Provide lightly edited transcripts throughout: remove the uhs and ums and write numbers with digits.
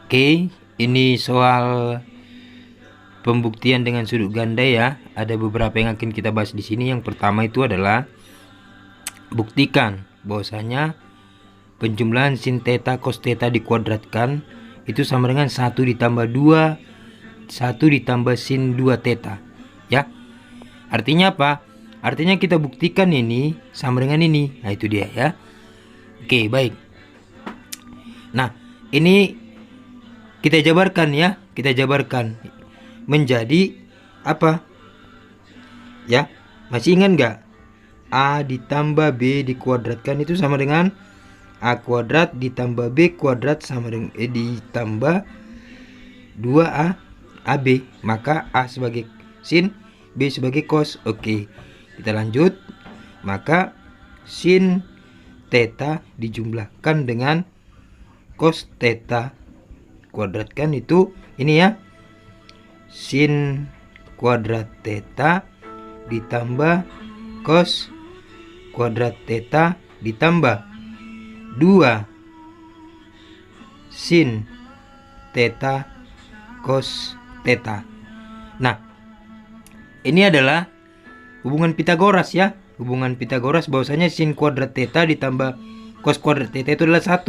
Oke, ini soal pembuktian dengan sudut ganda ya. Ada beberapa yang akan kita bahas di sini. Yang pertama itu adalah buktikan bahwasanya penjumlahan sin theta cos theta dikuadratkan itu sama dengan 1 ditambah 2, 1 ditambah sin 2 theta. Ya. Artinya apa? Artinya kita buktikan ini sama dengan ini. Nah, itu dia ya. Oke, baik. Nah, ini kita jabarkan ya, kita jabarkan menjadi apa? Ya, masih ingat nggak? A ditambah B dikuadratkan itu sama dengan A kuadrat ditambah B kuadrat sama dengan ditambah 2A AB. Maka A sebagai sin, B sebagai cos. Oke, kita lanjut. Maka sin theta dijumlahkan dengan cos theta kuadratkan itu ini ya, sin kuadrat theta ditambah cos kuadrat theta ditambah 2 sin theta cos theta. Nah, ini adalah hubungan Pitagoras ya. Hubungan Pitagoras bahwasanya sin kuadrat theta ditambah cos kuadrat theta itu adalah 1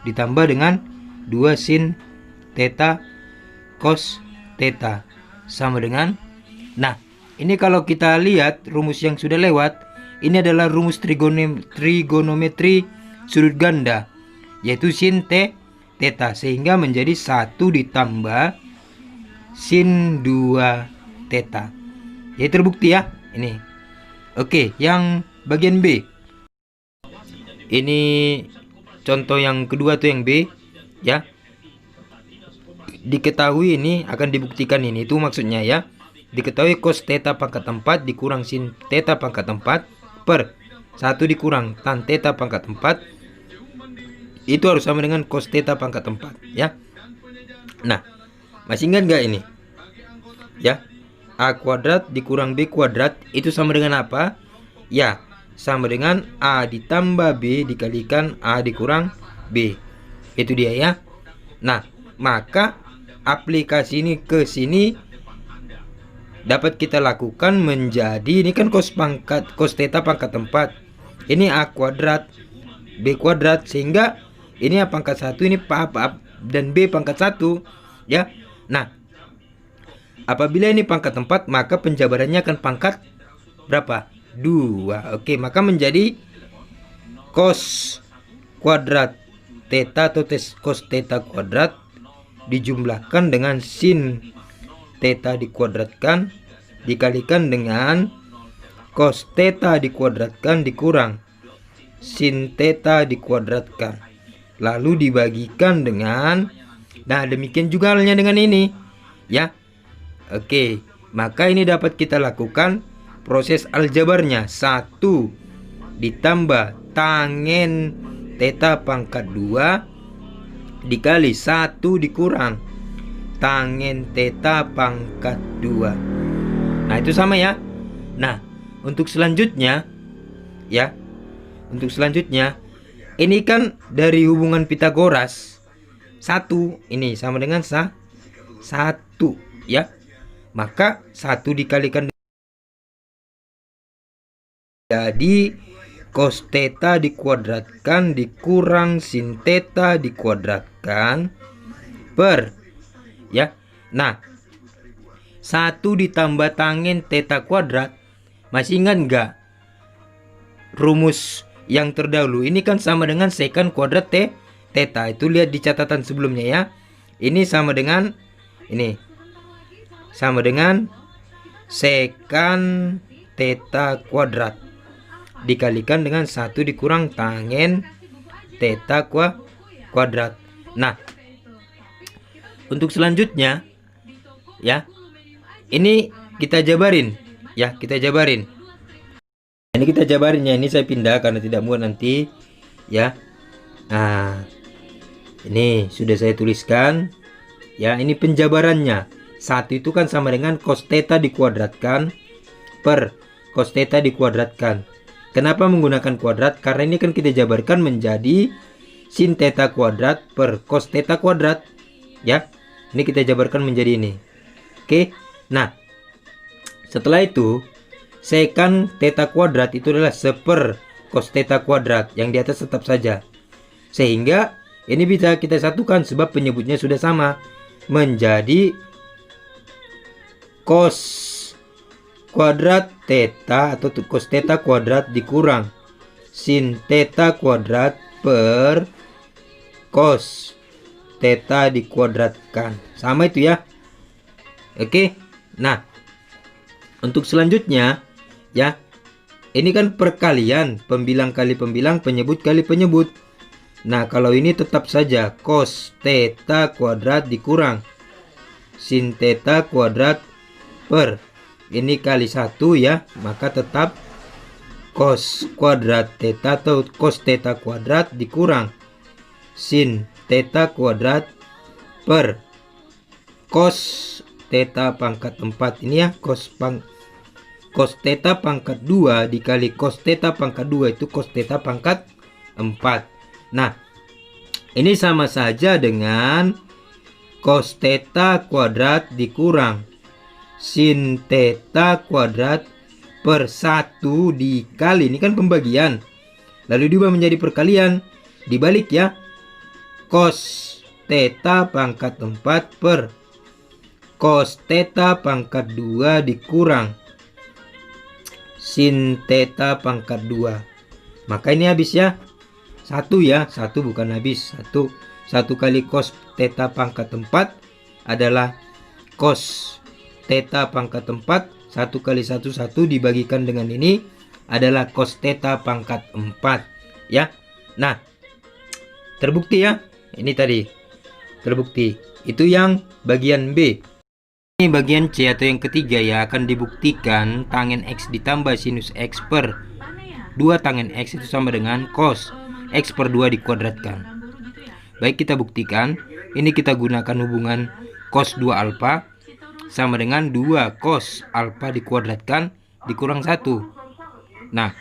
ditambah dengan 2 sin theta cos theta sama dengan, nah ini kalau kita lihat rumus yang sudah lewat, ini adalah rumus trigonometri sudut ganda, yaitu sin theta, sehingga menjadi 1 ditambah sin 2 theta. Ya, terbukti ya ini. Oke, yang bagian B. Ini contoh yang kedua tuh yang B ya. Diketahui ini akan dibuktikan ini, itu maksudnya ya. Diketahui cos theta pangkat 4 dikurang sin theta pangkat 4 per 1 dikurang tan theta pangkat 4 itu harus sama dengan cos theta pangkat 4 ya. Nah, masih ingat nggak ini? Ya, A kuadrat dikurang B kuadrat itu sama dengan apa? Ya, sama dengan A ditambah B dikalikan A dikurang B. Itu dia ya. Nah, maka aplikasi ini ke sini dapat kita lakukan menjadi, ini kan cos theta pangkat 4. Ini A kuadrat B kuadrat, sehingga ini A pangkat 1, ini dan B pangkat 1 ya. Nah, apabila ini pangkat 4, maka penjabarannya akan pangkat berapa? 2. Oke, maka menjadi cos kuadrat theta atau cos theta kuadrat dijumlahkan dengan sin theta dikuadratkan dikalikan dengan cos theta dikuadratkan dikurang sin theta dikuadratkan, lalu dibagikan dengan, nah demikian juga halnya dengan ini ya. Oke, maka ini dapat kita lakukan proses aljabarnya. 1 ditambah tangen theta pangkat 2 dikali 1 dikurang tangen theta pangkat 2. Nah, itu sama ya. Nah, untuk selanjutnya ya, untuk selanjutnya ini kan dari hubungan Pitagoras 1 ini sama dengan 1 ya. Maka 1 dikalikan jadi cos theta dikuadratkan dikurang sin theta dikuadratkan per ya. Nah, 1 ditambah tangen theta kuadrat, masih ingat nggak rumus yang terdahulu? Ini kan sama dengan secant kuadrat theta. Itu lihat di catatan sebelumnya ya. Ini sama dengan ini, sama dengan secant theta kuadrat dikalikan dengan 1 dikurang tangen theta kuadrat. Nah, untuk selanjutnya ya, ini kita jabarin ya, kita jabarin. Ini kita jabarin ya, ini saya pindah karena tidak muat nanti ya. Nah, ini sudah saya tuliskan ya, ini penjabarannya. 1 itu kan sama dengan cos theta dikuadratkan per cos theta dikuadratkan. Kenapa menggunakan kuadrat? Karena ini kan kita jabarkan menjadi sin theta kuadrat per cos theta kuadrat. Ya, ini kita jabarkan menjadi ini. Oke, nah setelah itu secant theta kuadrat itu adalah seper cos theta kuadrat, yang di atas tetap saja. Sehingga ini bisa kita satukan sebab penyebutnya sudah sama, menjadi cos kuadrat theta atau cos theta kuadrat dikurang sin theta kuadrat per cos theta dikuadratkan. Sama itu ya. Oke. Nah, untuk selanjutnya ya, ini kan perkalian, pembilang kali pembilang, penyebut kali penyebut. Nah, kalau ini tetap saja cos theta kuadrat dikurang sin theta kuadrat per ini kali 1 ya, maka tetap cos kuadrat theta atau cos theta kuadrat dikurang sin theta kuadrat per cos theta pangkat 4 ini ya, cos theta pangkat 2 dikali cos theta pangkat 2 itu cos theta pangkat 4. Nah, ini sama saja dengan cos theta kuadrat dikurang sin theta kuadrat per 1 dikali, ini kan pembagian, lalu diubah menjadi perkalian, dibalik ya, cos theta pangkat 4 per cos theta pangkat 2 dikurang sin theta pangkat 2. Maka ini habis ya, 1 ya, 1 bukan habis, 1 kali cos theta pangkat 4 adalah cos theta pangkat 4, 1 kali 1 dibagikan dengan ini adalah cos theta pangkat 4 ya. Nah, terbukti ya, ini tadi terbukti. Itu yang bagian B. Ini bagian C atau yang ketiga ya, akan dibuktikan tangen X ditambah sinus X per 2 tangen X itu sama dengan cos X per 2 dikuadratkan. Baik, kita buktikan. Ini kita gunakan hubungan cos 2 alfa sama dengan 2 cos alfa dikuadratkan dikurang 1. Nah,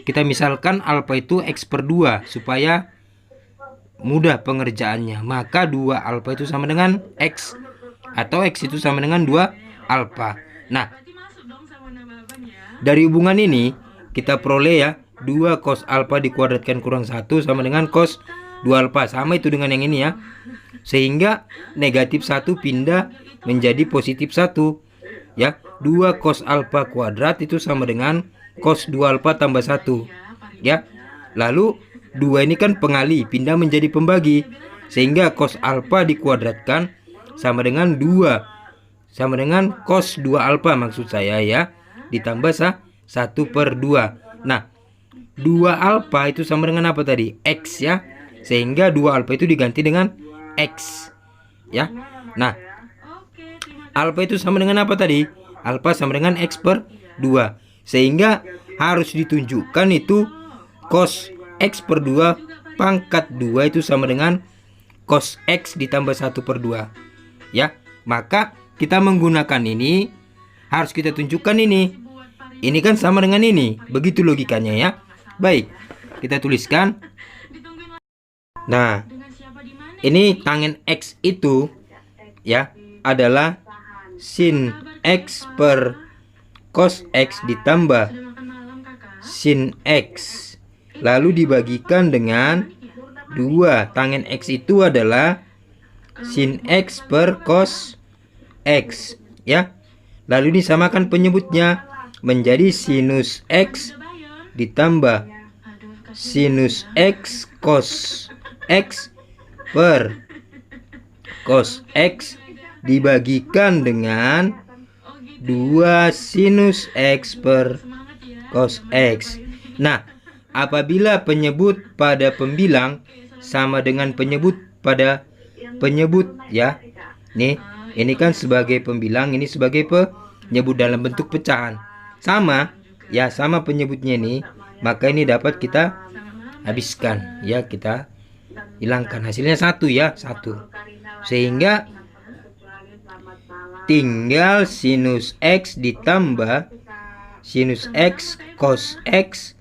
kita misalkan alfa itu X per 2 supaya mudah pengerjaannya. Maka 2 alfa itu sama dengan X, atau X itu sama dengan 2 alfa. Nah, dari hubungan ini kita peroleh ya, 2 cos alfa dikuadratkan kurang 1 sama dengan cos 2 alfa. Sama itu dengan yang ini ya. Sehingga negatif 1 pindah menjadi positif 1 ya. 2 cos alfa kuadrat itu sama dengan cos 2 alfa tambah 1 ya. Lalu 2 ini kan pengali, pindah menjadi pembagi, sehingga cos alfa dikuadratkan sama dengan 2 sama dengan cos 2 alfa maksud saya ya, ditambah 1 per 2. Nah, 2 alfa itu sama dengan apa tadi? X ya. Sehingga 2 alfa itu diganti dengan X ya. Nah, alfa itu sama dengan apa tadi? Alfa sama dengan X per 2. Sehingga harus ditunjukkan itu cos X per 2 pangkat 2 itu sama dengan cos X ditambah 1 per 2 ya. Maka kita menggunakan ini, harus kita tunjukkan ini. Ini kan sama dengan ini. Begitu logikanya ya. Baik, kita tuliskan. Nah, ini tangen X itu ya adalah sin X per cos X ditambah sin X, lalu dibagikan dengan 2. Tangen X itu adalah sin X per cos X ya. Lalu disamakan penyebutnya menjadi sinus X ditambah sinus X cos X per cos X dibagikan dengan 2 sinus X per cos X. Nah, apabila penyebut pada pembilang sama dengan penyebut pada penyebut ya. Nih, ini kan sebagai pembilang, ini sebagai penyebut dalam bentuk pecahan. Sama ya, sama penyebutnya ini, maka ini dapat kita habiskan ya, kita hilangkan. Hasilnya 1 ya, 1. Sehingga tinggal sinus X ditambah sinus X cos X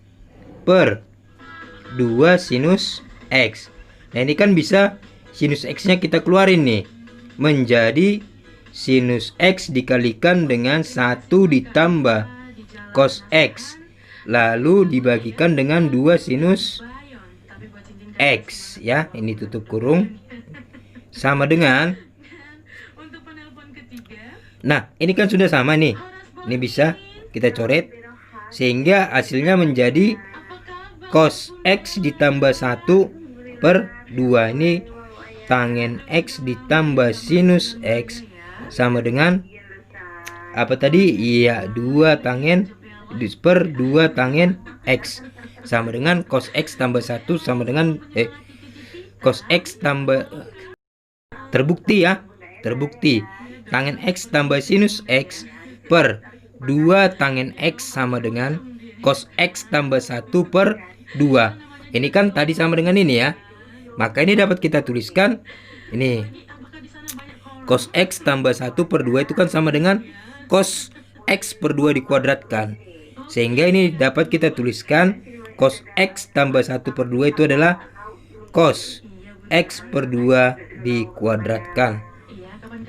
per 2 sinus X. Nah ini kan bisa sinus X nya kita keluarin nih, menjadi sinus X dikalikan dengan 1 ditambah cos X, lalu dibagikan dengan 2 sinus X ya, ini tutup kurung, sama dengan, nah ini kan sudah sama nih, ini bisa kita coret sehingga hasilnya menjadi cos X ditambah 1 per 2. Ini tangen X ditambah sinus X sama dengan apa tadi? Iya, 2 tangen per 2 tangen X sama dengan cos X tambah 1 sama dengan cos X tambah, terbukti ya, terbukti tangen X tambah sinus X per 2 tangen X sama dengan cos X tambah 1 per 2. Ini kan tadi sama dengan ini ya. Maka ini dapat kita tuliskan ini, cos X tambah 1 per 2 itu kan sama dengan cos X per 2 dikuadratkan. Sehingga ini dapat kita tuliskan cos X tambah 1 per 2 itu adalah cos X per 2 dikuadratkan.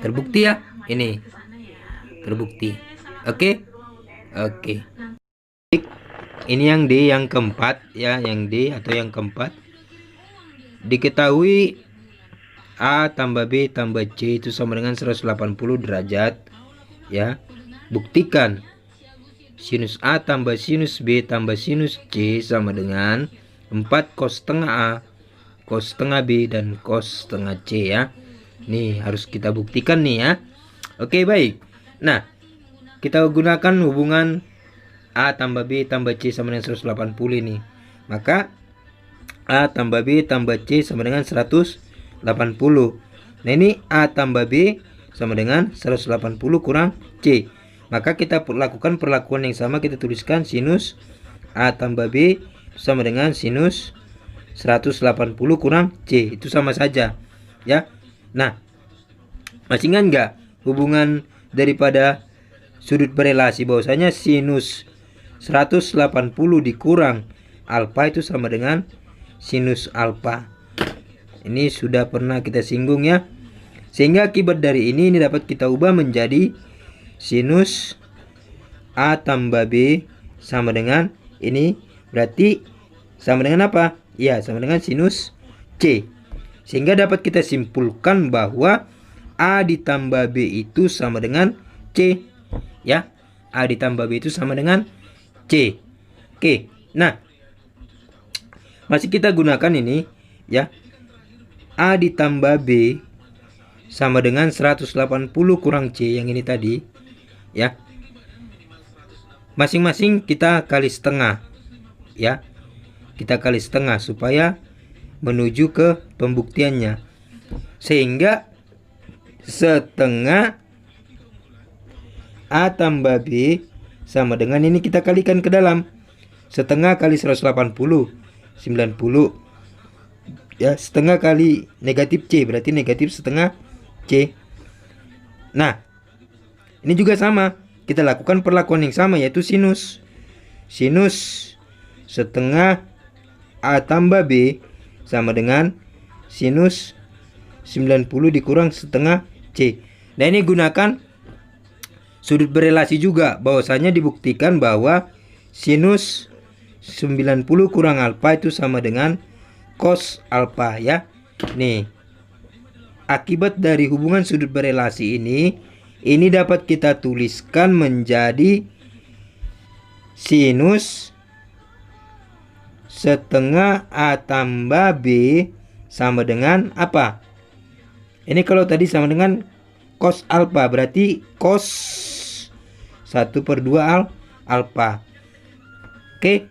Terbukti ya, ini terbukti. Oke. Ini yang D yang keempat ya, yang D atau yang keempat. Diketahui A tambah B tambah C itu sama dengan 180 derajat ya. Buktikan sinus A tambah sinus B tambah sinus C sama dengan 4 cos setengah A, cos setengah B, dan cos setengah C ya. Nih harus kita buktikan nih ya. Oke, baik. Nah, kita gunakan hubungan A tambah B tambah C sama dengan 180 ini. Maka A tambah B tambah C sama dengan 180. Nah ini A tambah B sama dengan 180 kurang C. Maka kita lakukan perlakuan yang sama, kita tuliskan sinus A tambah B sama dengan sinus 180 kurang C. Itu sama saja ya. Nah, masih ingat nggak hubungan daripada sudut berelasi, bahwasanya sinus 180 dikurang alfa itu sama dengan sinus alfa. Ini sudah pernah kita singgung ya. Sehingga akibat dari ini dapat kita ubah menjadi sinus A tambah B sama dengan ini, berarti sama dengan apa? Ya, sama dengan sinus C. Sehingga dapat kita simpulkan bahwa A ditambah B itu sama dengan C ya. A ditambah B itu sama dengan C. Oke, nah masih kita gunakan ini ya. A ditambah B sama dengan 180 kurang C yang ini tadi ya. Masing-masing kita kali setengah ya. Kita kali setengah supaya menuju ke pembuktiannya. Sehingga setengah A tambah B sama dengan ini kita kalikan ke dalam. Setengah kali 180 90 ya, setengah kali negatif C berarti negatif setengah C. Nah ini juga sama, kita lakukan perlakuan yang sama, yaitu sinus setengah A tambah B sama dengan sinus 90 dikurang setengah C. Nah ini gunakan sudut berelasi juga, bahwasanya dibuktikan bahwa sinus 90 kurang alfa itu sama dengan cos alfa ya. Nih, akibat dari hubungan sudut berelasi ini dapat kita tuliskan menjadi sinus setengah A tambah B sama dengan apa? Ini kalau tadi sama dengan cos alfa, berarti cos 1 per 2 alfa. Oke,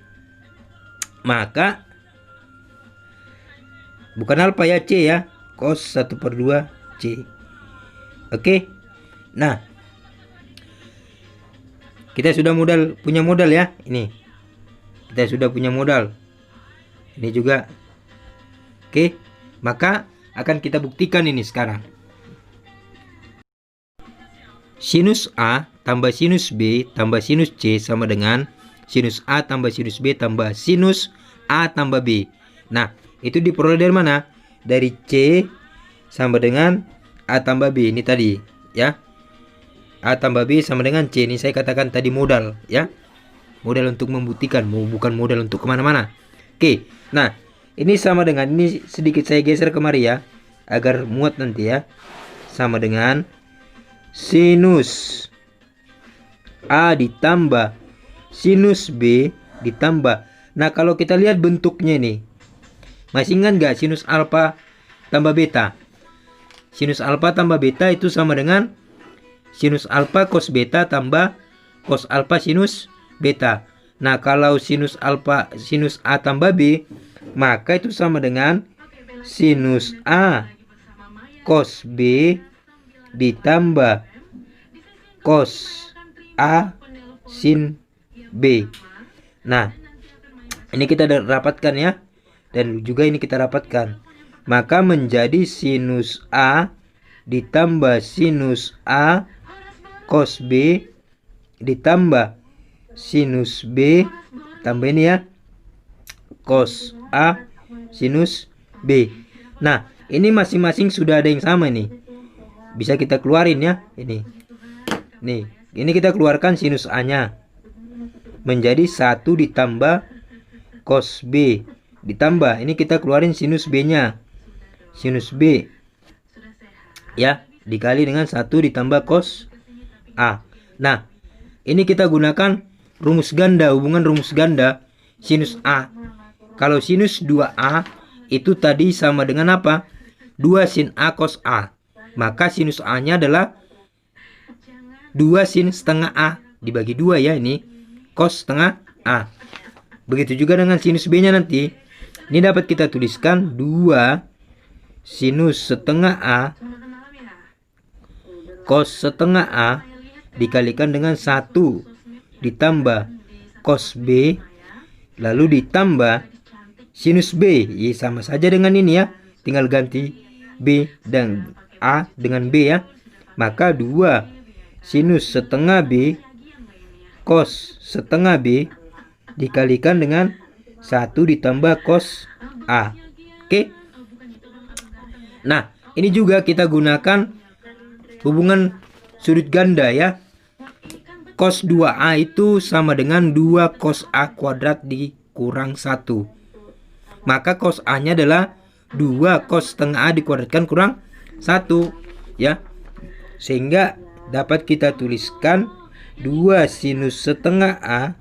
maka bukan alfa ya, C ya, cos 1 per 2 C. Oke, nah kita sudah punya modal ya. Ini kita sudah punya modal ini juga. Oke, maka akan kita buktikan ini sekarang. Sinus A tambah sinus B tambah sinus C sama dengan sinus A tambah sinus B tambah sinus A tambah B. Nah, Itu diperoleh dari mana? Dari C sama dengan A tambah B ini tadi ya. A tambah B sama dengan C, ini saya katakan tadi modal ya. Modal untuk membuktikan, bukan modal untuk kemana-mana. Oke, nah ini sama dengan, ini sedikit saya geser kemari ya, agar muat nanti ya. Sama dengan sinus A ditambah sinus B ditambah. Nah kalau kita lihat bentuknya nih, masih ingat nggak sinus alfa tambah beta? Sinus alfa tambah beta itu sama dengan sinus alfa cos beta tambah cos alfa sinus beta. Nah kalau sinus alfa sinus A tambah B, maka itu sama dengan sinus A cos B ditambah cos A sin B. Nah ini kita dapatkan ya, dan juga ini kita dapatkan, maka menjadi sinus A ditambah sinus A cos B ditambah sinus B tambah ini ya cos A sinus B. Nah ini masing-masing sudah ada yang sama nih, bisa kita keluarin ya. Ini nih, ini kita keluarkan sinus A nya menjadi 1 ditambah cos B ditambah, ini kita keluarin sinus B nya, sinus B ya, dikali dengan 1 ditambah cos A. Nah ini kita gunakan rumus ganda, hubungan rumus ganda sinus A. Kalau sinus 2A itu tadi sama dengan apa? 2 sin A cos A. Maka sinus A nya adalah 2 sin setengah A dibagi 2 ya, ini cos setengah A. Begitu juga dengan sinus B nya nanti. Ini dapat kita tuliskan 2 sinus setengah A cos setengah A dikalikan dengan 1 ditambah cos B lalu ditambah sinus B. Ya, sama saja dengan ini ya, tinggal ganti B dan A dengan B ya. Maka 2 sinus setengah B cos setengah B dikalikan dengan 1 ditambah cos A. Oke. Nah ini juga kita gunakan hubungan sudut ganda ya. Cos 2A itu sama dengan 2 cos A kuadrat dikurang 1. Maka cos A nya adalah 2 cos setengah A dikuadratkan kurang 1 ya. Sehingga dapat kita tuliskan 2 sinus setengah A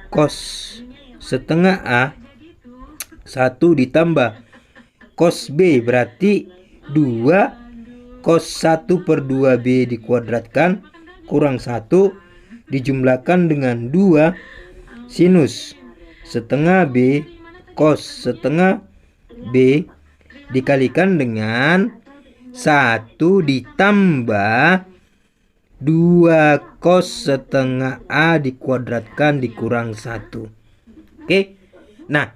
cos setengah A 1 ditambah cos B, berarti 2 cos 1 per 2B dikuadratkan kurang 1 dijumlahkan dengan 2 sinus setengah B cos setengah B dikalikan dengan 1 ditambah 2 cos setengah A dikuadratkan dikurang 1. Oke. Nah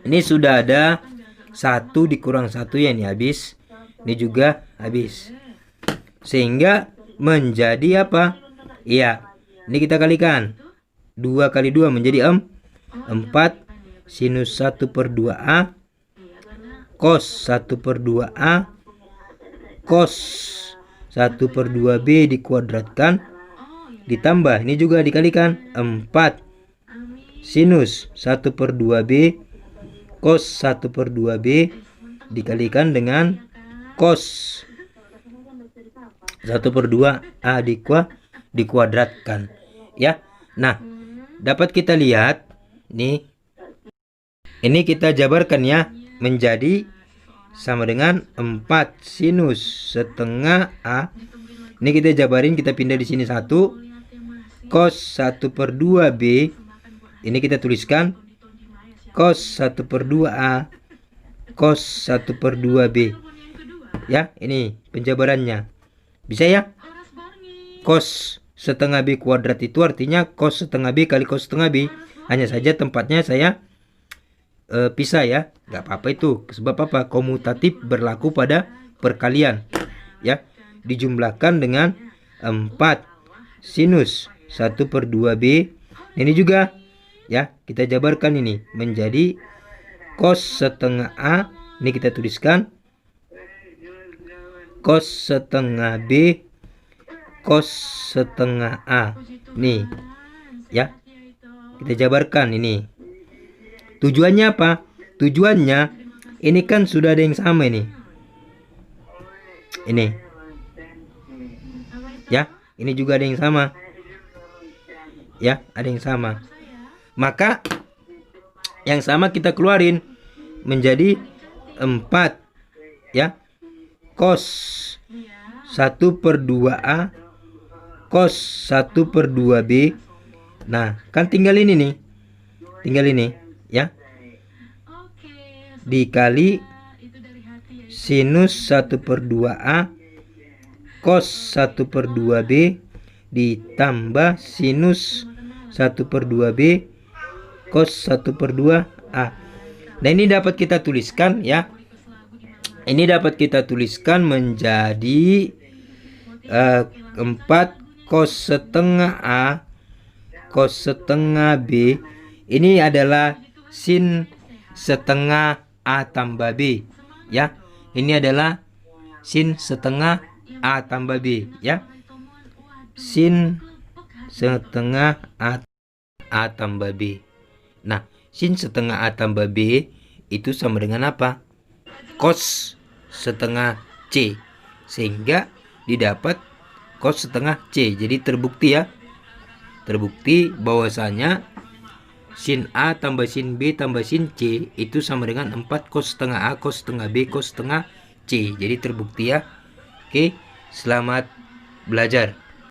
ini sudah ada 1 dikurang 1 ya, ini habis, ini juga habis, sehingga menjadi apa? Iya, ini kita kalikan 2 kali 2 menjadi 4 sinus 1 per 2A cos 1 per 2A cos 1 per 2B dikuadratkan ditambah, ini juga dikalikan 4 sinus 1 per 2B cos 1 per 2B dikalikan dengan cos 1 per 2A dikuadratkan ya. Nah dapat kita lihat nih, ini kita jabarkan ya, menjadi sama dengan 4 sinus setengah A. Ini kita jabarin, kita pindah di sini 1 cos 1 per 2B, ini kita tuliskan cos 1 per 2A cos 1 per 2B ya. Ini penjabarannya, bisa ya. Cos setengah B kuadrat itu artinya cos setengah B kali cos setengah B. Hanya saja tempatnya saya pisah ya, nggak apa-apa itu, sebab apa? Komutatif berlaku pada perkalian ya. Dijumlahkan dengan 4 sinus 1 per 2B. Ini juga ya, kita jabarkan ini menjadi cos setengah A. Ini kita tuliskan cos setengah B cos setengah A. Nih ya, kita jabarkan ini. Tujuannya apa? Tujuannya ini kan sudah ada yang sama ini. Ini ya, ini juga ada yang sama. Ya, ada yang sama. Maka yang sama kita keluarin menjadi 4 ya. Cos 1/2A cos 1/2B. Nah, kan tinggal ini nih. Tinggal ini ya. Dikali sinus 1/2A cos 1/2B ditambah sinus 1/2B cos 1/2A. Nah, ini dapat kita tuliskan ya. Ini dapat kita tuliskan menjadi 4 cos setengah A cos setengah B. Ini adalah sin setengah A tambah B ya. Ini adalah sin setengah A tambah B ya. Sin setengah A tambah B. Nah, sin setengah A tambah B itu sama dengan apa? Cos setengah C. Sehingga didapat cos setengah C. Jadi terbukti ya. Terbukti bahwasanya sin A tambah sin B tambah sin C itu sama dengan 4 cos setengah A cos setengah B cos setengah C. Jadi terbukti ya. Oke, selamat belajar.